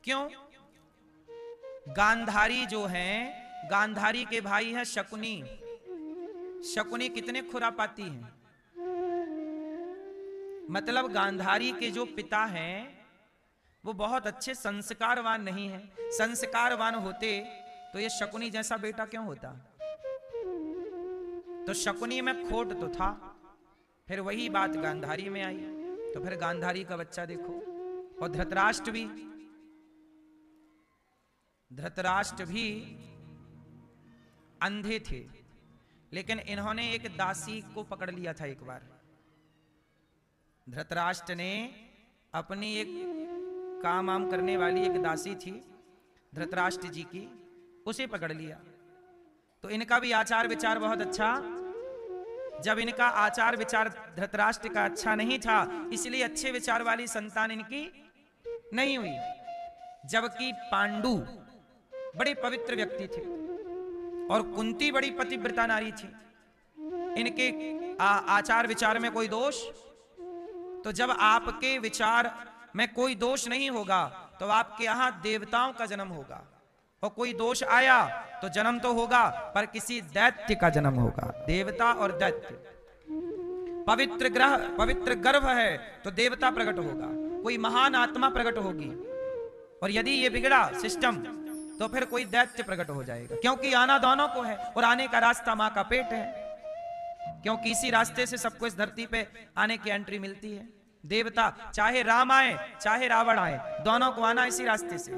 क्यों? गांधारी जो हैं, गांधारी के भाई हैं शकुनी। शकुनी कितने खुरापाती हैं, मतलब गांधारी के जो पिता हैं वो बहुत अच्छे संस्कारवान नहीं है। संस्कारवान होते तो ये शकुनी जैसा बेटा क्यों होता? तो शकुनी में खोट तो था, फिर वही बात गांधारी में आई, तो फिर गांधारी का बच्चा देखो। और धृतराष्ट्र भी अंधे थे, लेकिन इन्होंने एक दासी को पकड़ लिया था एक बार। धृतराष्ट्र ने अपनी एक काम आम करने वाली एक दासी थी धृतराष्ट्र जी की, उसे पकड़ लिया। तो इनका भी आचार विचार बहुत अच्छा। जब इनका आचार विचार धृतराष्ट्र का अच्छा नहीं था, इसलिए अच्छे विचार वाली संतान इनकी नहीं हुई। जबकि पांडु बड़े पवित्र व्यक्ति थे और कुंती बड़ी पतिव्रता नारी थी। इनके आचार विचार में कोई दोष, तो जब आपके विचार में कोई दोष नहीं होगा तो आपके यहां देवताओं का जन्म होगा, और कोई दोष आया तो जन्म तो होगा पर किसी दैत्य का जन्म होगा। देवता और दैत्य, पवित्र गर्भ है तो देवता प्रकट होगा, कोई महान आत्मा प्रकट होगी, और यदि ये बिगड़ा सिस्टम तो फिर कोई दैत्य प्रकट हो जाएगा। क्योंकि आना दोनों को है, और आने का रास्ता मां का पेट है, क्योंकि इसी रास्ते से सबको इस धरती पे आने की एंट्री मिलती है। देवता चाहे राम आए चाहे रावण आए, दोनों को आना इसी रास्ते से।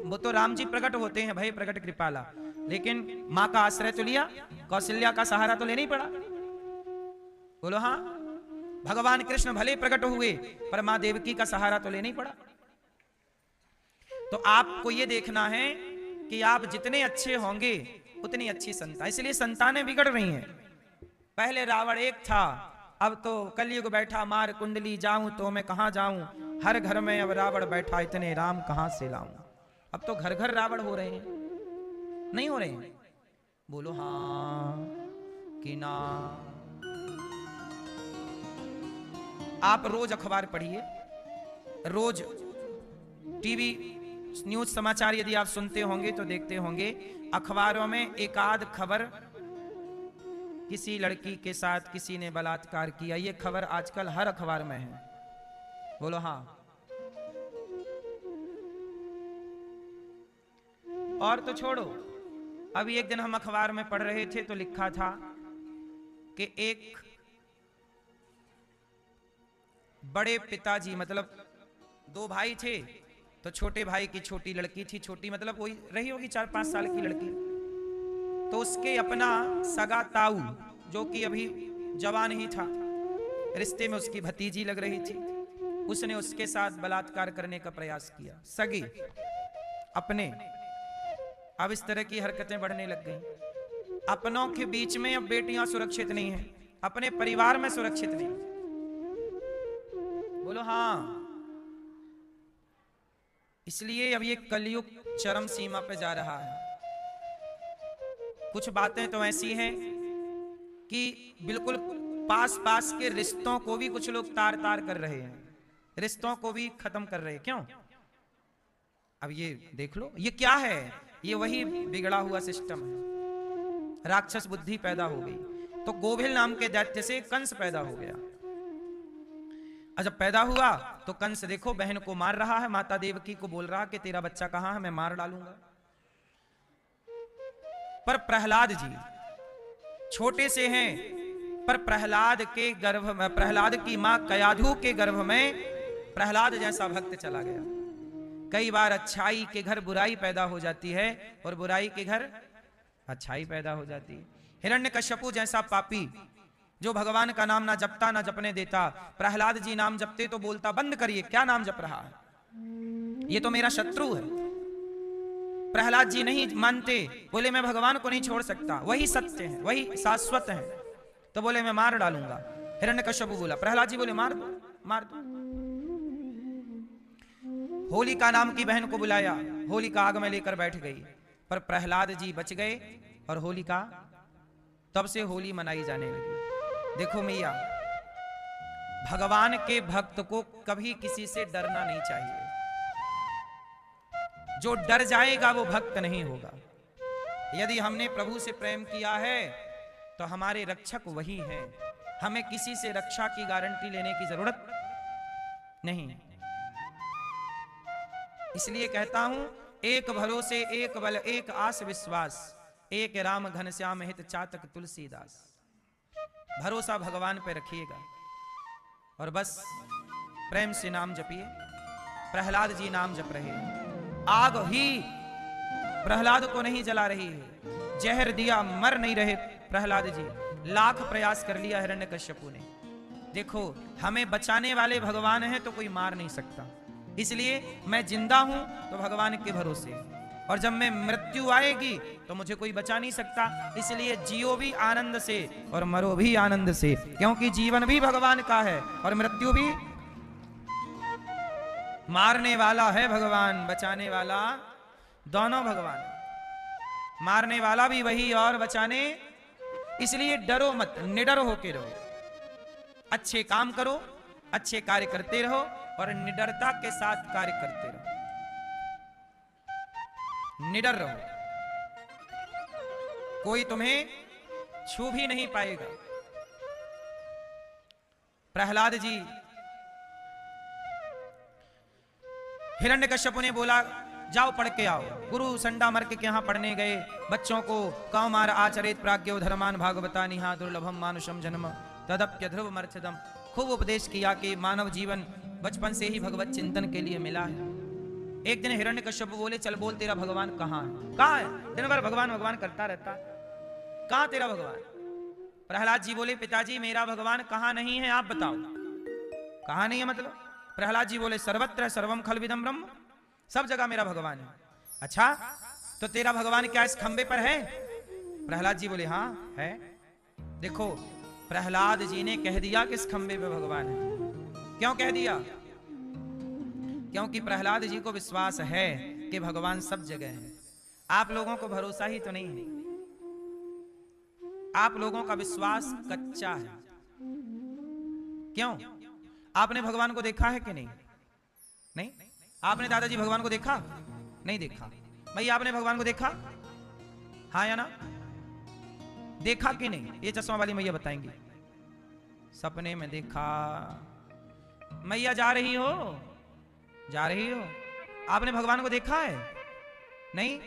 वो तो राम जी प्रकट होते हैं, भय प्रकट कृपाला, लेकिन मां का आश्रय तो लिया, कौशल्या का सहारा तो लेना ही पड़ा। बोलो हाँ, भगवान कृष्ण भले प्रकट हुए पर मां देवकी का सहारा तो लेना ही पड़ा। तो आपको ये देखना है कि आप जितने अच्छे होंगे उतनी अच्छी संतान। इसलिए संतानें बिगड़ रही हैं। पहले रावण एक था, अब तो कलयुग बैठा मार कुंडली जाऊं तो मैं कहां जाऊं, हर घर में अब रावण बैठा इतने राम कहां से लाऊं। अब तो घर घर रावण हो रहे हैं, नहीं हो रहे हैं? बोलो हाँ कि ना। आप रोज अखबार पढ़िए, रोज टीवी न्यूज समाचार यदि आप सुनते होंगे तो देखते होंगे, अखबारों में एक आध खबर किसी लड़की के साथ किसी ने बलात्कार किया, ये खबर आजकल हर अखबार में है। बोलो हाँ। और तो छोड़ो, अभी एक दिन हम अखबार में पढ़ रहे थे तो लिखा था कि एक बड़े पिताजी, मतलब दो भाई थे, तो छोटे भाई की छोटी लड़की थी, छोटी मतलब वही रही होगी 4-5 साल की लड़की, तो उसके अपना सगा ताऊ जो कि अभी जवान ही था, रिश्ते में उसकी भतीजी लग रही थी, उसने उसके साथ बलात्कार करने का प्रयास किया, सगी अपने। अब इस तरह की हरकतें बढ़ने लग गई। अपनों के बीच में अब बेटियां सुरक्षित नहीं हैं, अपने परिवार में सुरक्षित नहीं। बोलो हाँ। इसलिए अब ये कलयुग चरम सीमा पे जा रहा है। कुछ बातें तो ऐसी हैं कि बिल्कुल पास पास के रिश्तों को भी कुछ लोग तार तार कर रहे हैं, रिश्तों को भी खत्म कर रहे हैं। क्यों? अब ये देख लो, ये क्या है? ये वही बिगड़ा हुआ सिस्टम है। राक्षस बुद्धि पैदा हो गई। तो गोभिल नाम के दैत्य से कंस पैदा हो गया। और जब पैदा हुआ तो कंस देखो बहन को मार रहा है, माता देवकी को बोल रहा कि तेरा बच्चा कहां है, मैं मार डालूंगा। पर प्रहलाद जी छोटे से हैं, पर प्रहलाद के गर्भ में, प्रहलाद की मां कयाधु के गर्भ में प्रहलाद जैसा भक्त चला गया। कई बार अच्छाई के घर बुराई पैदा हो जाती है और बुराई के घर अच्छाई पैदा हो जाती है। हिरण्यकश्यपु जैसा पापी जो भगवान का नाम ना जपता ना जपने देता, प्रहलाद जी नाम जपते तो बोलता बंद करिए, क्या नाम जप रहा है, ये तो मेरा शत्रु है। प्रहलाद जी नहीं मानते, बोले मैं भगवान को नहीं छोड़ सकता, वही सत्य है, वही शाश्वत है, तो बोले मैं मार डालूंगा। हिरण्यकश्यपु बोला, प्रहलाद जी बोले मार दो, मार दो। होलिका नाम की बहन को बुलाया, होलिका आग में लेकर बैठ गई, पर प्रहलाद जी बच गए और होलिका, तब से होली मनाई जाने लगी। देखो मैया, भगवान के भक्त को कभी किसी से डरना नहीं चाहिए। जो डर जाएगा वो भक्त नहीं होगा। यदि हमने प्रभु से प्रेम किया है तो हमारे रक्षक वही हैं। हमें किसी से रक्षा की गारंटी लेने की जरूरत नहीं। इसलिए कहता हूं, एक भरोसे एक बल एक आस विश्वास, एक राम घनश्याम हित चातक तुलसीदास। भरोसा भगवान पे रखिएगा और बस प्रेम से नाम जपिए। प्रहलाद जी नाम जप रहे हैं, आग ही प्रहलाद को नहीं जला रही है। जहर दिया मर नहीं रहे प्रहलाद जी, लाख प्रयास कर लिया हिरण्यकश्यपु ने। देखो, हमें बचाने वाले भगवान हैं तो कोई मार नहीं सकता। इसलिए मैं जिंदा हूं तो भगवान के भरोसे, और जब मैं मृत्यु आएगी तो मुझे कोई बचा नहीं सकता। इसलिए जियो भी आनंद से और मरो भी आनंद से, क्योंकि जीवन भी भगवान का है और मृत्यु भी। मारने वाला है भगवान, बचाने वाला दोनों भगवान, मारने वाला भी वही और बचाने। इसलिए डरो मत, निडर होके रहो, अच्छे काम करो, अच्छे कार्य करते रहो और निडरता के साथ कार्य करते रहो। निडर रहो, कोई तुम्हें छू भी नहीं पाएगा। प्रहलाद जी, हिरण्यकश्यप ने बोला जाओ पढ़ के आओ। गुरु संडा मर्क के यहां पढ़ने गए। बच्चों को कौमार आचरित प्राज्ञो धर्मान भागवता निहा दुर्लभम मानुषम जन्म तदप्य ध्रुव मर्चदम। खूब उपदेश किया कि मानव जीवन बचपन से ही भगवत चिंतन के लिए मिला है। एक दिन हिरण्यकश्यप बोले चल बोल तेरा भगवान कहाँ है? कहाँ है? दिन भर भगवान भगवान करता रहता, कहाँ तेरा भगवान? प्रहलाद जी बोले पिताजी मेरा भगवान कहाँ नहीं है, आप बताओ। कहाँ नहीं है मतलब? प्रहलाद जी बोले सर्वत्र सर्वम खलविदम ब्रह्म, सब जगह मेरा भगवान है। अच्छा, तो तेरा भगवान क्या इस खंबे पर है? प्रहलाद जी बोले हाँ है। देखो, प्रहलाद जी ने कह दिया कि इस खंबे पे भगवान है। क्यों कह दिया? क्योंकि प्रहलाद जी को विश्वास है कि भगवान सब जगह है। आप लोगों को भरोसा ही तो नहीं है, आप लोगों का विश्वास कच्चा है। क्यों? आपने भगवान को देखा है कि नहीं? नहीं। आपने दादाजी भगवान को देखा? नहीं देखा। भैया आपने भगवान को देखा? हाँ या ना? देखा कि नहीं? ये चश्मा वाली मैया बताएंगी। सपने में देखा। मैया जा रही हो? जा रही हो? आपने भगवान को देखा है? नहीं।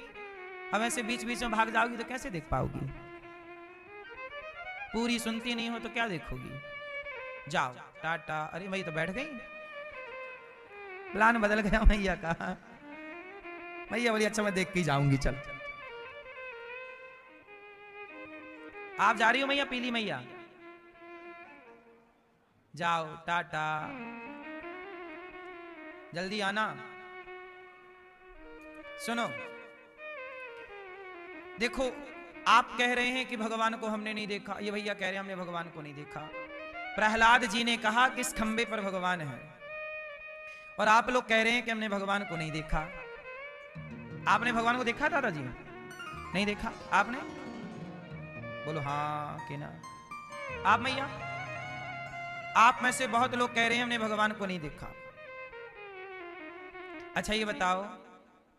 अब ऐसे बीच बीच में भाग जाओगी तो कैसे देख पाओगी? पूरी सुनती नहीं हो तो क्या देखोगी? जाओ टाटा। अरे मैया तो बैठ गई, प्लान बदल गया मैया का। मैया बोली अच्छा मैं देख के जाऊंगी, चल। आप जा रही हो मैया? पीली मैया, जाओ टाटा, जल्दी आना। सुनो, देखो आप कह रहे हैं कि भगवान को हमने नहीं देखा, ये भैया कह रहे हैं हमने भगवान को नहीं देखा। प्रहलाद जी ने कहा कि इस खंबे पर भगवान है, और आप लोग कह रहे हैं कि हमने भगवान को नहीं देखा। आपने भगवान को देखा दादाजी? नहीं देखा। आपने? बोलो हाँ कि ना। आप मैया? आप में से बहुत लोग कह रहे हैं हमने भगवान को नहीं देखा। अच्छा ये बताओ,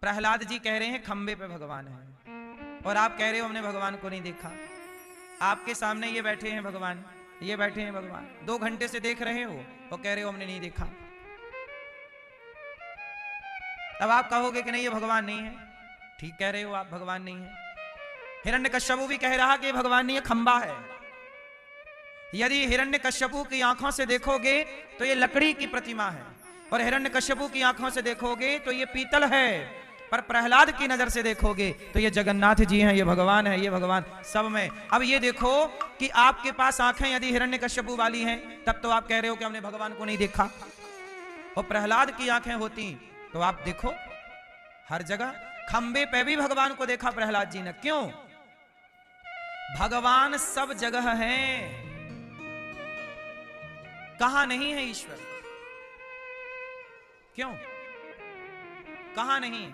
प्रहलाद जी कह रहे हैं खंबे पे भगवान है, और आप कह रहे हो हमने भगवान को नहीं देखा। आपके सामने ये बैठे हैं भगवान, ये बैठे हैं भगवान, 2 घंटे से देख रहे हो और कह रहे हो हमने नहीं देखा। अब आप कहोगे कि नहीं ये भगवान नहीं है। ठीक कह रहे हो आप, भगवान नहीं है। हिरण्यकश्यपु भी कह रहा कि भगवान नहीं है, खंबा है। यदि हिरण्यकश्यपु की आंखों से देखोगे तो ये लकड़ी की प्रतिमा है, और हिरण्यकश्यपु की आंखों से देखोगे तो ये पीतल है, पर प्रहलाद की नजर से देखोगे तो ये जगन्नाथ जी हैं, ये भगवान है, ये भगवान सब में। अब ये देखो कि आपके पास आंखें यदि हिरण्यकश्यपु वाली हैं तब तो आप कह रहे हो कि हमने भगवान को नहीं देखा, और प्रहलाद की आंखें होती तो आप देखो हर जगह। खंबे पे भी भगवान को देखा प्रहलाद जी ने। क्यों? भगवान सब जगह है, कहां नहीं है ईश्वर? क्यों? कहां नहीं?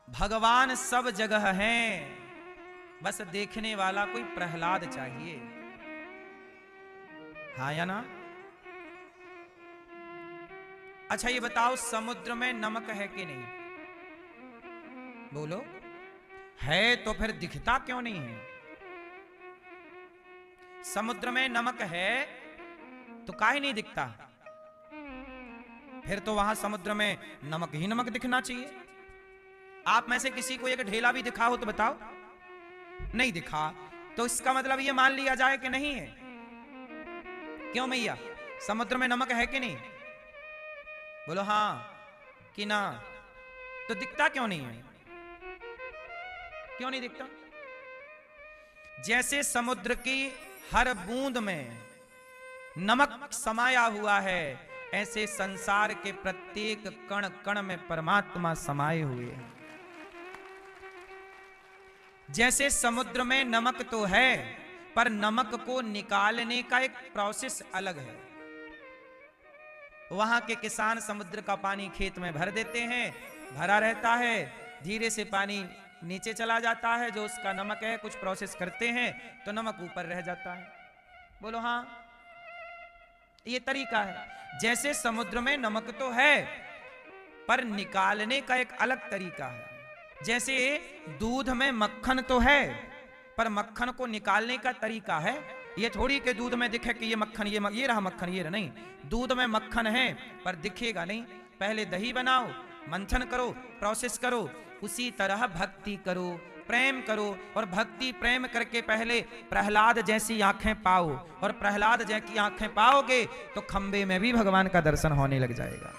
भगवान सब जगह है, बस देखने वाला कोई प्रहलाद चाहिए। हाँ या ना? अच्छा ये बताओ, समुद्र में नमक है कि नहीं? बोलो। है तो फिर दिखता क्यों नहीं है? समुद्र में नमक है तो काहे नहीं दिखता? फिर तो वहां समुद्र में नमक ही नमक दिखना चाहिए। आप में से किसी को एक ढेला भी दिखा हो तो बताओ। नहीं दिखा तो इसका मतलब ये मान लिया जाए कि नहीं है। क्यों मैया, समुद्र में नमक है कि नहीं? बोलो हां कि ना। तो दिखता क्यों नहीं है? क्यों नहीं दिखता? जैसे समुद्र की हर बूंद में नमक समाया हुआ है, ऐसे संसार के प्रत्येक कण कण में परमात्मा समाये हुए हैं। जैसे समुद्र में नमक तो है, पर नमक को निकालने का एक प्रोसेस अलग है। वहां के किसान समुद्र का पानी खेत में भर देते हैं, भरा रहता है, धीरे से पानी नीचे चला जाता है, जो उसका नमक है कुछ प्रोसेस करते हैं तो नमक ऊपर रह जाता है। बोलो हाँ, ये तरीका है। जैसे समुद्र में नमक तो है, पर निकालने का एक अलग तरीका है। जैसे दूध में मक्खन तो है, पर मक्खन को निकालने का तरीका है। ये थोड़ी के दूध में दिखे कि ये मक्खन, ये रहा मक्खन, ये रहा, नहीं। दूध में मक्खन है पर दिखेगा नहीं। पहले दही बनाओ, मंथन करो, प्रोसेस करो। उसी तरह भक्ति करो, प्रेम करो, और भक्ति प्रेम करके पहले प्रहलाद जैसी आंखें पाओ, और प्रहलाद जैसी आंखें पाओगे तो खंबे में भी भगवान का दर्शन होने लग जाएगा।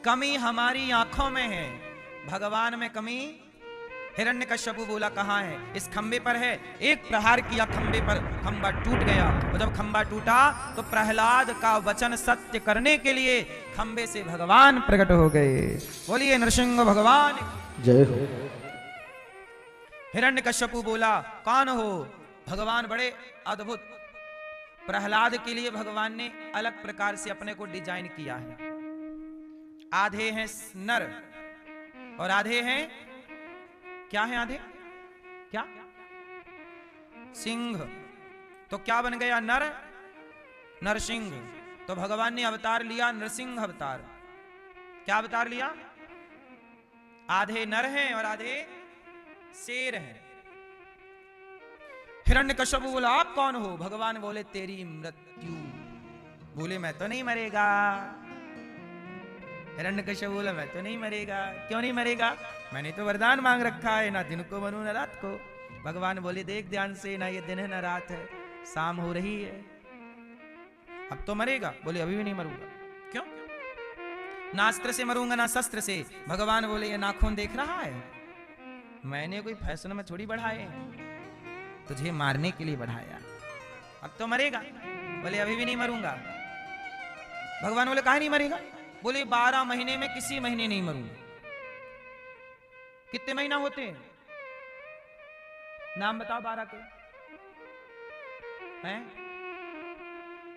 कमी हमारी आंखों में है, भगवान में कमी। हिरण्यकश्यपु बोला कहां है? इस खंबे पर है। एक प्रहार किया खंबे पर, खंबा टूट गया। और जब खंबा टूटा तो प्रहलाद का वचन सत्य करने के लिए खंबे से भगवान प्रकट हो गए। बोलिए नरसिंह भगवान जय हो। हिरण्यकश्यपु बोला कौन हो? भगवान बड़े अद्भुत। प्रहलाद के लिए भगवान ने अलग प्रकार से अपने को डिजाइन किया है। आधे हैं नर और आधे हैं, क्या है आधे? क्या? सिंह। तो क्या बन गया? नर, नरसिंह। तो भगवान ने अवतार लिया नरसिंह अवतार। क्या अवतार लिया? आधे नर हैं और आधे शेर हैं। हिरण्यकश्यपु बोला आप कौन हो? भगवान बोले तेरी मृत्यु। बोले मैं तो नहीं मरेगा। हिरण्यकश्यप बोला मैं तो नहीं मरेगा। क्यों नहीं मरेगा? मैंने तो वरदान मांग रखा है, ना दिन को मरूं ना रात को। भगवान बोले देख ध्यान से, ना ये दिन है ना रात है, शाम हो रही है, अब तो मरेगा। बोले अभी भी नहीं मरूंगा। क्यों? ना अस्त्र से मरूंगा ना शस्त्र से। भगवान बोले ये नाखून देख रहा है? मैंने कोई फैशन में थोड़ी बढ़ाए हैं, तुझे मारने के लिए बढ़ाया। अब तो मरेगा। बोले अभी भी नहीं मरूंगा। भगवान बोले काहे नहीं मरेगा? बोले 12 महीने में किसी महीने नहीं मरूंगा। कितने महीना होते हैं? नाम बताओ 12 के हैं?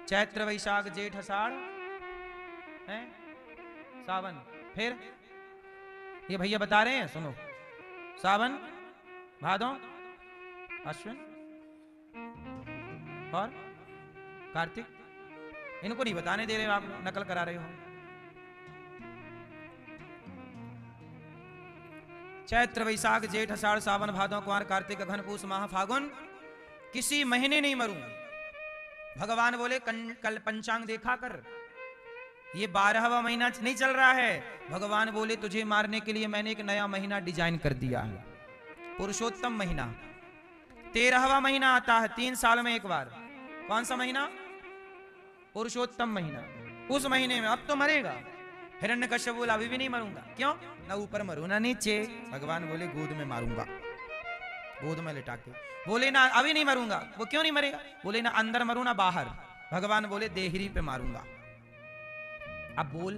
चैत्र वैशाख जेठ अषाढ़ हैं, सावन। फिर ये भैया बता रहे हैं, सुनो। सावन, भादो, अश्विन और कार्तिक। इनको नहीं बताने दे रहे हो आप, नकल करा रहे हो। चैत्र वैशाख जेठ अषाढ़ सावन भादो कुंवर कार्तिक अघन पूस माह फागुन, किसी महीने नहीं मरूंगा। भगवान बोले कल पंचांग देखा कर, ये 12वां महीना नहीं चल रहा है। भगवान बोले तुझे मारने के लिए मैंने एक नया महीना डिजाइन कर दिया है, पुरुषोत्तम महीना। 13वां महीना आता है 3 साल में एक बार। कौन सा महीना? पुरुषोत्तम महीना। उस महीने में अब तो मरेगा। हिरण्यकश्यप बोला अभी भी नहीं मरूंगा। क्यों? ना ऊपर मरू ना नीचे। भगवान बोले गोद में मारूंगा, गोद में लिटा के। बोले ना अभी नहीं मरूंगा। वो क्यों नहीं मरेगा? बोले ना अंदर मरू ना बाहर। भगवान बोले देहरी पे मारूंगा। अब बोल,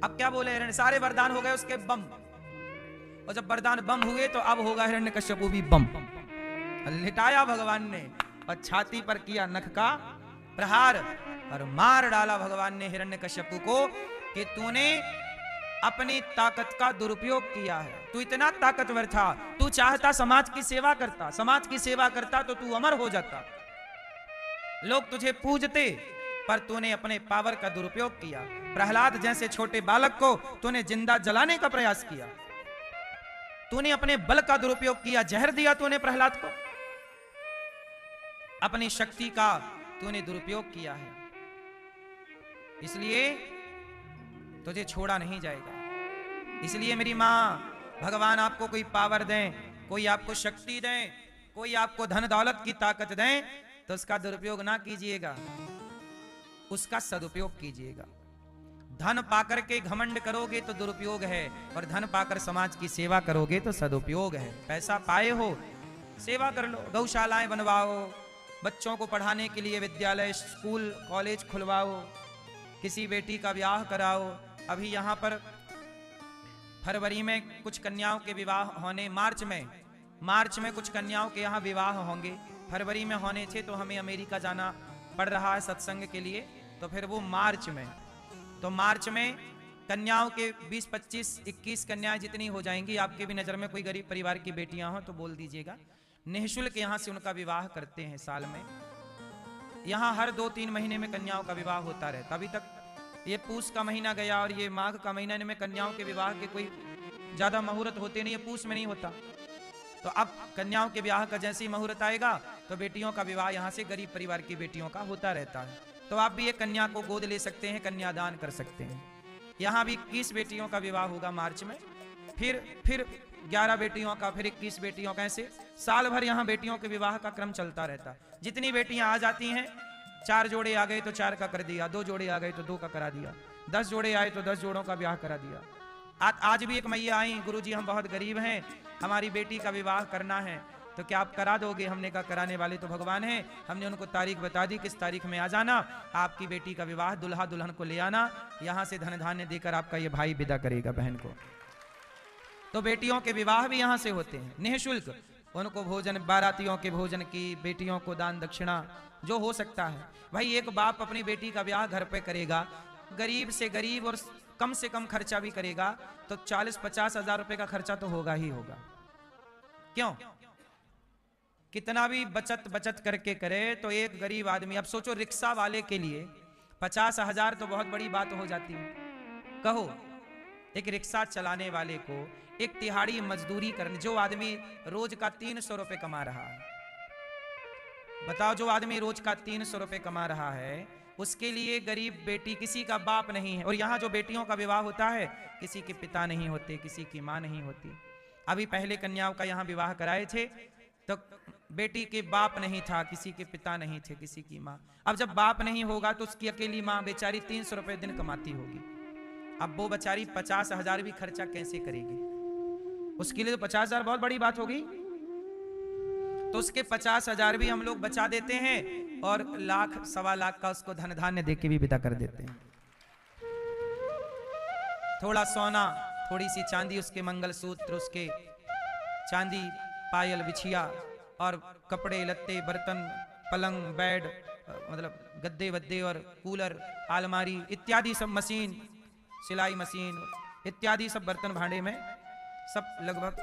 अब क्या बोले? हिरण्य सारे वरदान हो गए उसके बम। और जब वरदान बम हुए तो अब होगा हिरण्यकश्यप भी बम। लिटाया भगवान ने और छाती पर किया नख का प्रहार और मार डाला भगवान ने हिरण्यकश्यप को कि तूने अपनी ताकत का दुरुपयोग किया है। तू इतना ताकतवर था, तू चाहता समाज की सेवा करता, समाज की सेवा करता तो तू अमर हो जाता, लोग तुझे पूजते, पर तूने अपने पावर का दुरुपयोग किया। प्रहलाद जैसे छोटे बालक को तूने जिंदा जलाने का प्रयास किया। तूने अपने बल का दुरुपयोग किया, जहर दिया तूने प्रहलाद को। अपनी शक्ति का तूने दुरुपयोग किया है, इसलिए तुझे छोड़ा नहीं जाएगा। इसलिए मेरी मां, भगवान आपको कोई पावर दें, कोई आपको शक्ति दें, कोई आपको धन दौलत की ताकत दें, तो उसका दुरुपयोग ना कीजिएगा, उसका सदुपयोग कीजिएगा। धन पाकर के घमंड करोगे तो दुरुपयोग है, और धन पाकर समाज की सेवा करोगे तो सदुपयोग है। पैसा पाए हो, सेवा कर लो, गौशालाएं बनवाओ, बच्चों को पढ़ाने के लिए विद्यालय, स्कूल, कॉलेज खुलवाओ, किसी बेटी का ब्याह कराओ। अभी यहाँ पर फरवरी में कुछ कन्याओं के विवाह होने, मार्च में कुछ कन्याओं के यहाँ विवाह होंगे। फरवरी में होने थे तो हमें अमेरिका जाना पड़ रहा है सत्संग के लिए, तो फिर वो मार्च में कन्याओं के 20, 25, 21 कन्याएं जितनी हो जाएंगी, आपके भी नज़र में कोई गरीब परिवार की बेटियां हो तो बोल दीजिएगा, निःशुल्क यहाँ से उनका विवाह करते हैं साल में। यहाँ हर 2-3 महीने में कन्याओं का विवाह होता रहता। अभी तक ये पूस का महीना गया और ये माघ का महीना, में कन्याओं के विवाह के कोई ज़्यादा मुहूर्त होते नहीं है, पूस में नहीं होता। तो अब कन्याओं के ब्याह का जैसे ही मुहूर्त आएगा तो बेटियों का विवाह यहाँ से गरीब परिवार की बेटियों का होता रहता है। तो आप भी एक कन्या को गोद ले सकते हैं, कन्यादान कर सकते हैं। यहाँ भी 21 बेटियों का विवाह होगा मार्च में, फिर 11 बेटियों का, फिर 21 बेटियों का, ऐसे साल भर यहाँ बेटियों के विवाह का क्रम चलता रहता। जितनी बेटियां आ जाती हैं, 4 जोड़े आ गए तो 4 का कर दिया, 2 जोड़े आ गए तो 2 का करा दिया, 10 जोड़े आए तो 10 जोड़ों का ब्याह करा दिया। आज भी एक मैया आई, गुरुजी हम बहुत गरीब हैं, हमारी बेटी का विवाह करना है, तो क्या आप करा दोगे? हमने कहा कराने वाले तो भगवान हैं। हमने उनको तारीख बता दी, किस तारीख में आ जाना, आपकी बेटी का विवाह, दुल्हा दुल्हन को ले आना, यहाँ से धन धान्य देकर आपका ये भाई विदा करेगा बहन को। तो बेटियों के विवाह भी यहाँ से होते हैं निःशुल्क। उनको भोजन, बारातियों के भोजन की, बेटियों को दान दक्षिणा जो हो सकता है। भाई एक बाप अपनी बेटी का ब्याह घर पे करेगा, गरीब से गरीब और कम से कम खर्चा भी करेगा, तो 40-50 हजार रुपए का खर्चा तो होगा ही होगा। क्यों? कितना भी बचत करके करे तो एक गरीब आदमी, अब सोचो रिक्शा वाले के लिए 50 हजार तो बहुत बड़ी बात हो जाती है। कहो एक रिक्शा चलाने वाले को, एक तिहाड़ी मजदूरी करने, जो आदमी रोज का 300 रुपए कमा रहा है, बताओ, जो आदमी रोज का 300 रुपए कमा रहा है, उसके लिए गरीब बेटी, किसी का बाप नहीं है। और यहाँ जो बेटियों का विवाह होता है, किसी के पिता नहीं होते, किसी की माँ नहीं होती। अभी पहले कन्याओं का यहाँ विवाह कराए थे तो बेटी के बाप नहीं था, किसी के पिता नहीं थे, किसी की माँ। अब जब बाप नहीं होगा तो उसकी अकेली माँ बेचारी 300 रुपए दिन कमाती होगी। अब वो बेचारी 50 हजार भी खर्चा कैसे करेगी? उसके लिए तो 50 हजार बहुत बड़ी बात होगी। तो उसके 50 हजार भी हम लोग बचा देते हैं और 1,00,000 सवा लाख का उसको धन धान्य देके भी विदा कर देते हैं। थोड़ा सोना, थोड़ी सी चांदी, उसके मंगलसूत्र, उसके चांदी पायल, बिछिया और कपड़े लत्ते, बर्तन, पलंग, बेड, मतलब गद्दे वद्दे और कूलर, आलमारी इत्यादि सब, मशीन, सिलाई मशीन इत्यादि सब बर्तन भांडे में सब लगभग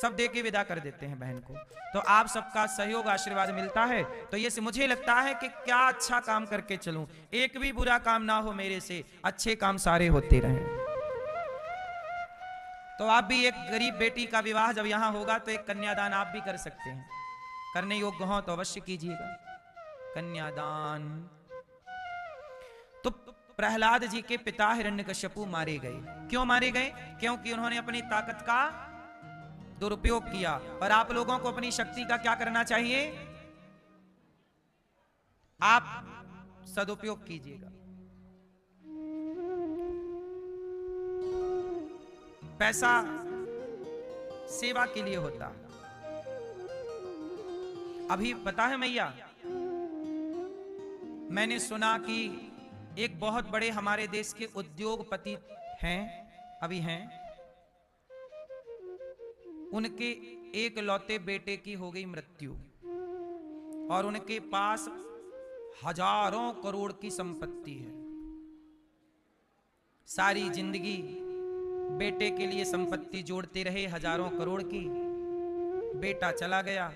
सब दे के विदा कर देते हैं बहन को। तो आप सबका सहयोग आशीर्वाद मिलता है, तो ये से मुझे लगता है कि क्या अच्छा काम करके चलूं, एक भी बुरा काम ना हो मेरे से, अच्छे काम सारे होते रहें। तो आप भी एक गरीब बेटी का विवाह जब यहाँ होगा तो एक कन्यादान आप भी कर सकते हैं। करने योग्य हो तो अवश्य कीजिएगा कन्यादान। तो प्रहलाद जी के पिता हिरण्यकश्यपु मारे गए। क्यों मारे गए? क्योंकि उन्होंने अपनी ताकत का दुरुपयोग किया। और आप लोगों को अपनी शक्ति का क्या करना चाहिए? आप सदुपयोग कीजिएगा। पैसा सेवा के लिए होता है। अभी पता है मैया, मैंने सुना कि एक बहुत बड़े हमारे देश के उद्योगपति हैं, अभी हैं, उनके एक लौते बेटे की हो गई मृत्यु और उनके पास हजारों करोड़ की संपत्ति है। सारी जिंदगी बेटे के लिए संपत्ति जोड़ते रहे, हजारों करोड़ की। बेटा चला गया,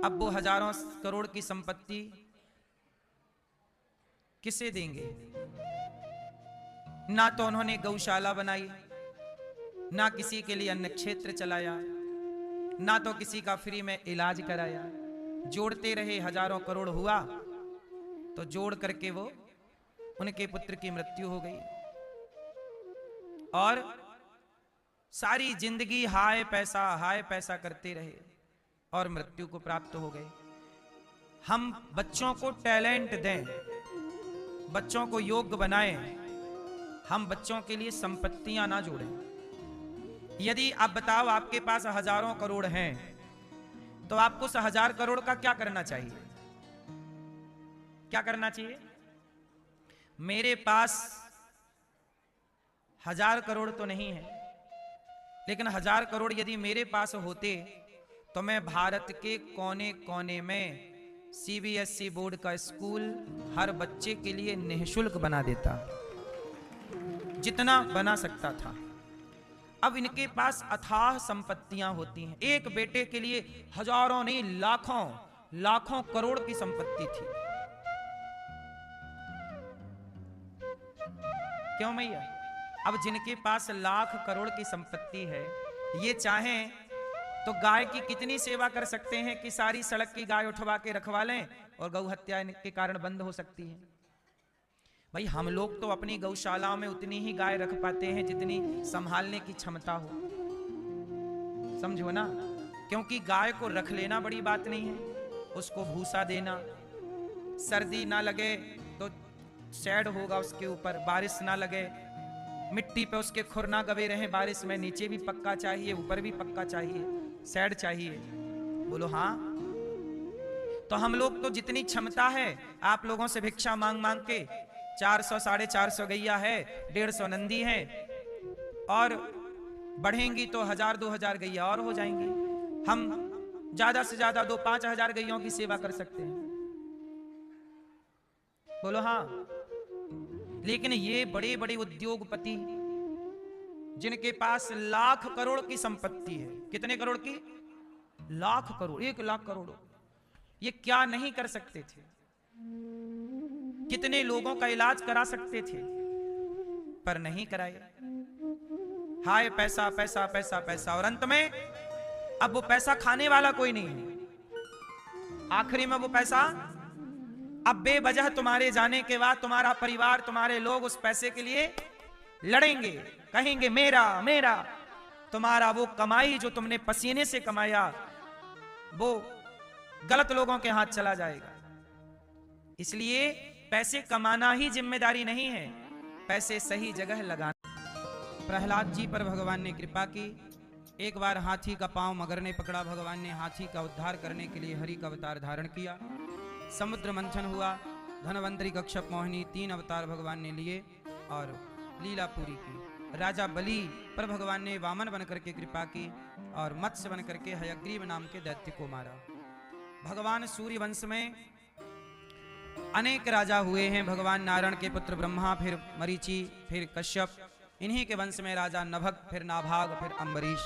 अब वो हजारों करोड़ की संपत्ति किसे देंगे? ना तो उन्होंने गौशाला बनाई, ना किसी के लिए अन्न क्षेत्र चलाया, ना तो किसी का फ्री में इलाज कराया। जोड़ते रहे, हजारों करोड़ हुआ तो जोड़ करके वो उनके पुत्र की मृत्यु हो गई और सारी जिंदगी हाय पैसा करते रहे और मृत्यु को प्राप्त हो गए। हम बच्चों को टैलेंट दें, बच्चों को योग्य बनाएं, हम बच्चों के लिए संपत्तियां ना जोड़ें। यदि आप बताओ आपके पास हजारों करोड़ हैं तो आपको 1000 करोड़ का क्या करना चाहिए? क्या करना चाहिए? मेरे पास 1000 करोड़ तो नहीं है, लेकिन 1000 करोड़ यदि मेरे पास होते तो मैं भारत के कोने कोने में सीबीएसई बोर्ड का स्कूल हर बच्चे के लिए निःशुल्क बना देता, जितना बना सकता था। अब इनके पास अथाह संपत्तियां होती हैं। एक बेटे के लिए हजारों नहीं लाखों करोड़ की संपत्ति थी। क्यों मैया? अब जिनके पास लाख करोड़ की संपत्ति है, ये चाहें तो गाय की कितनी सेवा कर सकते हैं कि सारी सड़क की गाय उठवा के रखवा लें और गौ हत्या के कारण बंद हो सकती है। भाई हम लोग तो अपनी गौशाला में उतनी ही गाय रख पाते हैं जितनी संभालने की क्षमता हो, समझो ना। क्योंकि गाय को रख लेना बड़ी बात नहीं है, उसको भूसा देना, सर्दी ना लगे तो शेड होगा उसके ऊपर, बारिश ना लगे, मिट्टी पे उसके खुर ना गवे रहे बारिश में, नीचे भी पक्का चाहिए ऊपर भी पक्का चाहिए, शेड चाहिए। बोलो हाँ। तो हम लोग तो जितनी क्षमता है आप लोगों से भिक्षा मांग मांग के 400 450 गैया है, 150 नंदी है और बढ़ेंगी तो 1000-2000 गैया और हो जाएंगी। हम ज्यादा से ज्यादा 2-5 हजार गैयों की सेवा कर सकते हैं। बोलो हाँ। लेकिन ये बड़े बड़े उद्योगपति जिनके पास लाख करोड़ की संपत्ति है, कितने करोड़ की? लाख करोड़, 1 लाख करोड़, ये क्या नहीं कर सकते थे? कितने लोगों का इलाज करा सकते थे पर नहीं कराए। हाय पैसा पैसा पैसा पैसा, और अंत में अब वो पैसा खाने वाला कोई नहीं है। आखिरी में वो पैसा अब बेवजह तुम्हारे जाने के बाद तुम्हारा परिवार, तुम्हारे लोग उस पैसे के लिए लड़ेंगे, कहेंगे मेरा मेरा। तुम्हारा वो कमाई जो तुमने पसीने से कमाया वो गलत लोगों के हाथ चला जाएगा। इसलिए पैसे कमाना ही जिम्मेदारी नहीं है, पैसे सही जगह लगाना। प्रहलाद जी पर भगवान ने कृपा की। एक बार हाथी का पांव मगर ने पकड़ा, भगवान ने हाथी का उद्धार करने के लिए हरि का अवतार धारण किया। समुद्र मंथन हुआ, धनवंतरी, कश्यप, मोहिनी 3 अवतार भगवान ने लिए और लीला पूरी की। राजा बलि पर भगवान ने वामन बनकर के कृपा की और मत्स्य बनकर के हयग्रीव नाम के दैत्य को मारा। भगवान सूर्य वंश में अनेक राजा हुए हैं। भगवान नारायण के पुत्र ब्रह्मा, फिर मरीचि, फिर कश्यप। इन्हीं के वंश में राजा नभग, फिर नाभाग, फिर अम्बरीश,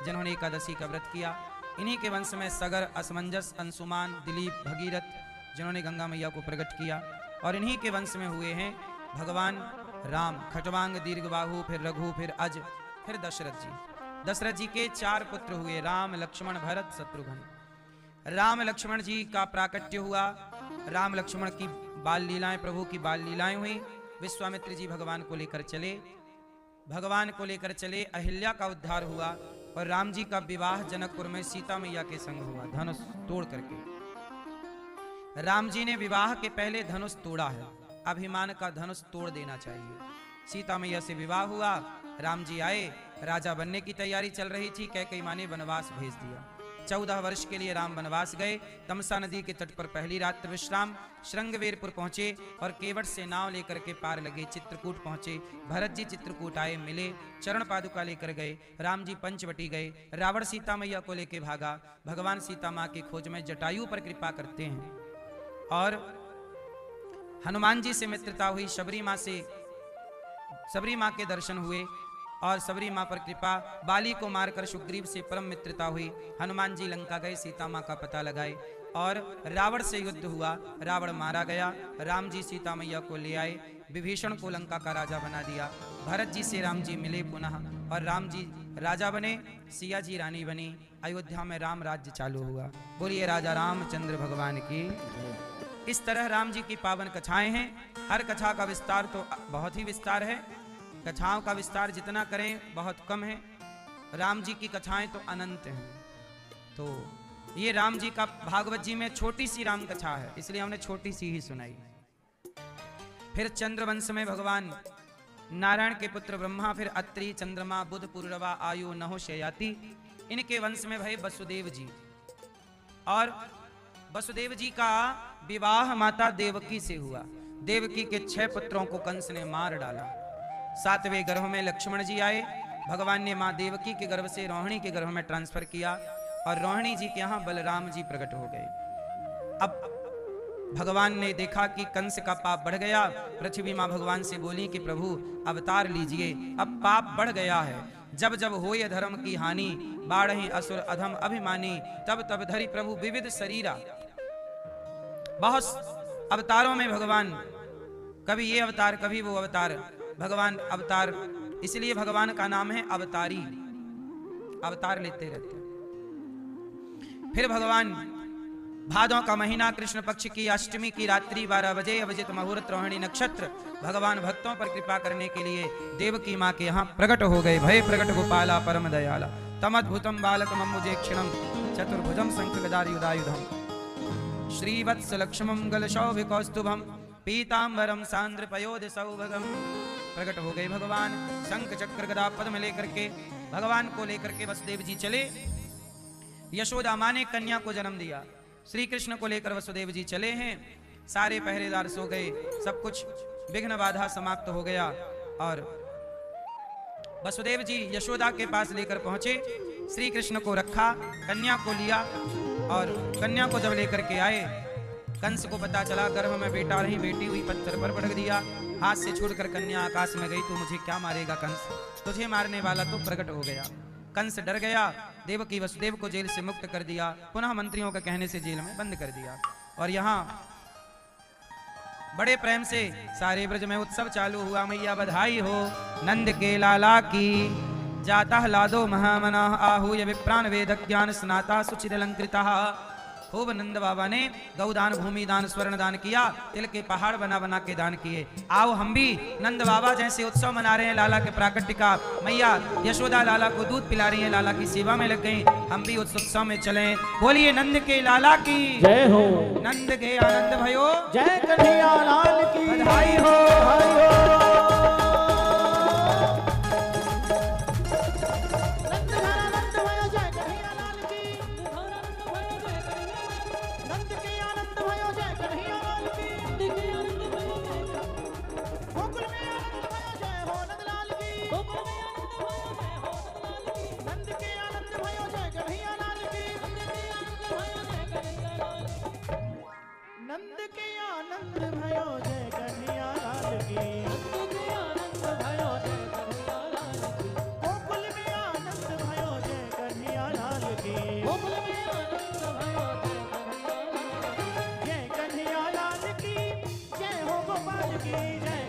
जिन्होंने एकादशी का व्रत किया। इन्हीं के वंश में सगर, असमंजस, अंशुमान, दिलीप, भगीरथ, जिन्होंने गंगा मैया को प्रकट किया। और इन्हीं के वंश में हुए हैं भगवान राम, खटवांग, दीर्घबाहु, फिर रघु, फिर अज, फिर दशरथ जी। दशरथ जी के 4 पुत्र हुए, राम, लक्ष्मण, भरत, शत्रुघ्न। राम लक्ष्मण जी का प्राकट्य हुआ। राम लक्ष्मण की बाल लीलाएं, प्रभु की बाल लीलाएं हुई। विश्वामित्र जी भगवान को लेकर चले, अहिल्या का उद्धार हुआ और राम जी का विवाह जनकपुर में सीता मैया के संग हुआ, धनुष तोड़ करके। राम जी ने विवाह के पहले धनुष तोड़ा है, अभिमान का धनुष तोड़ देना चाहिए। सीता मैया से विवाह हुआ, राम जी आए, राजा बनने की तैयारी चल रही थी, कैकेयी मां ने वनवास भेज दिया। 14 वर्ष के लिए राम वनवास गए। तमसा नदी के तट पर पहली रात्र विश्राम। श्रृंगवेरपुर पहुंचे और केवट से नाव लेकर के पार लगे, चित्रकूट पहुंचे। भरत जी चित्रकूट आए, मिले, चरण पादुका लेकर गए। राम जी पंचवटी गए। रावण सीता मैया को लेके भागा। भगवान सीता माँ की खोज में जटायु पर कृपा करते हैं और हनुमान जी से मित्रता हुई। शबरी माँ के दर्शन हुए और सबरी माँ पर कृपा। बाली को मारकर सुग्रीव से परम मित्रता हुई। हनुमान जी लंका गए, सीता माँ का पता लगाए। और रावण से युद्ध हुआ, रावण मारा गया, राम जी सीता मैया को ले आए, विभीषण को लंका का राजा बना दिया, भरत जी से राम जी मिले पुनः और राम जी राजा बने, सिया जी रानी बनी, अयोध्या में राम राज्य चालू हुआ। बोलिए राजा रामचंद्र भगवान की। इस तरह राम जी की पावन कथाएं हैं। हर कथा का विस्तार तो बहुत ही विस्तार है, कथाओं का विस्तार जितना करें बहुत कम है। राम जी की कथाएं तो अनंत हैं। तो ये राम जी का भागवत जी में छोटी सी राम कथा है, इसलिए हमने छोटी सी ही सुनाई। फिर चंद्रवंश में भगवान नारायण के पुत्र ब्रह्मा, फिर अत्रि, चंद्रमा, बुध, पुरुरवा, आयु, नहो, शयाति, इनके वंश में भई वसुदेव जी। और वसुदेव जी का विवाह माता देवकी से हुआ। देवकी के 6 पुत्रों को कंस ने मार डाला। 7वें गर्भ में लक्ष्मण जी आए, भगवान ने मां देवकी के गर्भ से रोहिणी के गर्भ में ट्रांसफर किया और रोहिणी जी के यहां बलराम जी प्रकट हो गए। अब भगवान ने देखा कि कंस का पाप बढ़ गया। पृथ्वी मां भगवान से बोली कि प्रभु अवतार लीजिए, अब पाप बढ़ गया है। जब जब होय धर्म की हानि, बाढ़हि असुर अधम अभिमानी, तब तब धरि प्रभु विविध शरीरा। बहुत अवतारों में भगवान, कभी ये अवतार कभी वो अवतार, भगवान अवतार, इसलिए भगवान का नाम है अवतारी, अवतार लेते रहते। फिर भगवान भादों का महीना, कृष्ण पक्ष की अष्टमी की रात्रि 12 बजे अभिजित मुहूर्त, रोहिणी नक्षत्र, भगवान भक्तों पर कृपा करने के लिए देवकी मां के यहाँ प्रकट हो गए। भय प्रकट गोपाला परम दयाला, तमद्भुतम बालकम अम्बुजे क्षणम, चतुर्भुजम शंख गदायुधायुधम, श्रीवत्स लक्ष्मम गलशौभिकौस्तुभम, पीतांबरम सांद्र पयोध सौभगम। प्रकट हो गए भगवान, शंख चक्र गदा पद्म लेकर के भगवान को लेकर के वसुदेव जी चले। यशोदा मां ने कन्या को जन्म दिया, श्री कृष्ण को लेकर वसुदेव जी चले हैं। सारे पहरेदार सो गए, सब कुछ विघ्न बाधा समाप्त हो गया और वसुदेव जी यशोदा के पास लेकर पहुंचे। श्री कृष्ण को रखा, कन्या को लिया और कन्या को जब लेकर के आए, कंस को पता चला गर्भ में बेटा रही, बेटी हुई, पत्थर पर पटक दिया, हाथ से छूटकर कन्या आकाश में गई। तो मुझे क्या मारेगा कंस, तुझे मारने वाला तो प्रकट हो गया। कंस डर गया, देवकी वसुदेव को जेल से मुक्त कर दिया, पुनः मंत्रियों के कहने से जेल में बंद कर दिया। और यहाँ बड़े प्रेम से सारे ब्रज में उत्सव चालू हुआ। मैया बधाई हो नंद के लाला की, जाता लादो महामना आहूय विप्राण वेद ज्ञान स्नाता सुचिर अलंकृता। खूब नंद बाबा ने गौदान, भूमि दान, स्वर्ण दान किया, तिल के पहाड़ बना बना के दान किए। आओ हम भी नंद बाबा जैसे उत्सव मना रहे हैं लाला के प्राकट्य का, मैया यशोदा लाला को दूध पिला रही है, लाला की सेवा में लग गई, हम भी उस उत्सव में चलें। बोलिए नंद के लाला की जय हो, नंद के आनंद भयो, जय कन्हैया लाल की बधाई हो। नंद के आनंद भयो जय कन्हैया लाल की, गोकुल में आनंद भयो जय कन्हैया लाल की, जय कन्हैया लाल की, जय हो गोपाल की जय।